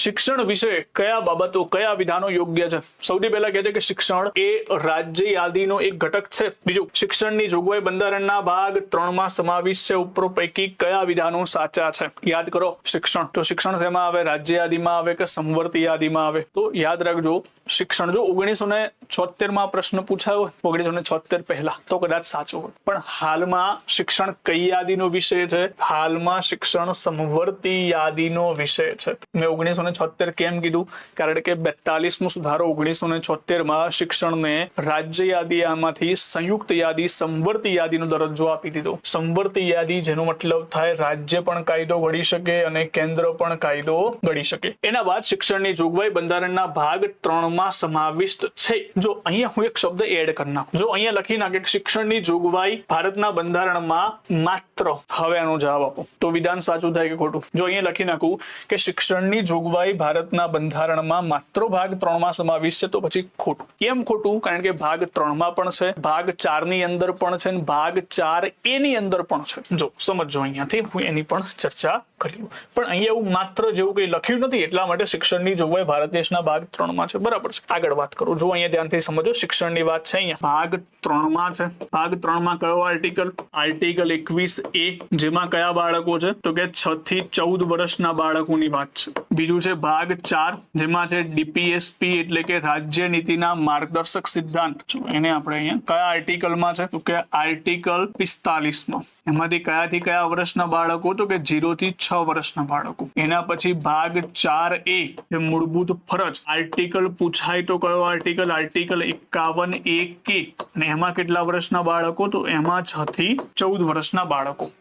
શિક્ષણ વિશે કયા બાબતો કયા વિધાનો યોગ્ય છે? સૌથી પહેલા કહે છે કે શિક્ષણ એ રાજ્ય યાદીનો એક ઘટક છે. બીજું, શિક્ષણની જોગવાઈ બંધારણના ભાગ 3 માં સમાવિષ્ટ છે. ઉપરોક્ત પૈકી કયા વિધાનો સાચા છે? યાદ કરો, શિક્ષણ તો શિક્ષણ શેમાં આવે? રાજ્ય યાદીમાં આવે કે સંવર્તી યાદીમાં આવે? તો યાદ રાખજો, શિક્ષણ જો 1976 માં પ્રશ્ન પૂછાયો 1976 પહેલા તો કદાચ સાચો હોય, પણ હાલમાં શિક્ષણ કઈ યાદીનો વિષય છે? હાલમાં શિક્ષણ સંવર્તી યાદીનો વિષય છે. મેં 1976 કેમ કીધું? કારણ કે 42મો સુધારો 1976 માં શિક્ષણને રાજ્ય યાદીમાંથી સંયુક્ત યાદી સંવર્તી યાદીનો દરજ્જો આપી દીધો. સંવર્તી યાદી જેનો મતલબ થાય રાજ્ય પણ કાયદો ઘડી શકે અને કેન્દ્ર પણ કાયદો ઘડી શકે. એના બાદ શિક્ષણની જોગવાઈ બંધારણના ભાગ 3 માં સમાવિષ્ટ છે. જો અહીંયા હું એક શબ્દ એડ કરી નાખું, જો અહીંયા લખી નાખે કે શિક્ષણની જોગવાઈ ભારતના બંધારણમાં માત્ર, હવે આનો જવાબ આપો તો વિધાન સાચું થાય કે ખોટું? જો અહીંયા લખી નાખું કે શિક્ષણની જોગવાઈ ભારતના બંધારણમાં માત્ર ભાગ 3 માં સમાવિષ્ટ છે તો પછી ખોટું. કેમ ખોટું? કારણ કે ભાગ 3 માં પણ છે, ભાગ 4 ની અંદર પણ છે, ભાગ 4A ની અંદર પણ છે. જો સમજો, અહીંયાથી હું એની પણ ચર્ચા કરી લઉં. પણ અહીંયા એવું માત્ર જેવું કંઈ લખ્યું નથી, એટલા માટે શિક્ષણની જોગવાઈ ભારત દેશના ભાગ 3 માં છે. બરાબર છે. આગળ વાત કરું, જો અહીંયા ધ્યાનથી સમજો, શિક્ષણની વાત છે અહીંયા ભાગ 3 માં છે. ભાગ 3 માં કયો આર્ટિકલ? આર્ટિકલ 21A, જેમાં કયા બાળકો છે? તો કે 6 થી 14 વર્ષના બાળકોની વાત છે. બીજું છે ભાગ 4, જેમાં છે DPSP એટલે કે રાજ્ય નીતિના માર્ગદર્શક સિદ્ધાંત. એને આપણે અહીંયા કયા આર્ટિકલમાં છે? તો કે આર્ટિકલ 45 માં. એમાંથી કયાથી કયા વર્ષના બાળકો? તો કે 0 થી 6 વર્ષના બાળકો. એના પછી ભાગ 4A, જે મૂળભૂત ફરજ આર્ટિકલ પૂછાય તો કયો આર્ટિકલ? આર્ટિકલ 51A કે, અને એમાં કેટલા વર્ષના બાળકો? તો એમાં 6 થી 14 વર્ષના બાળકો.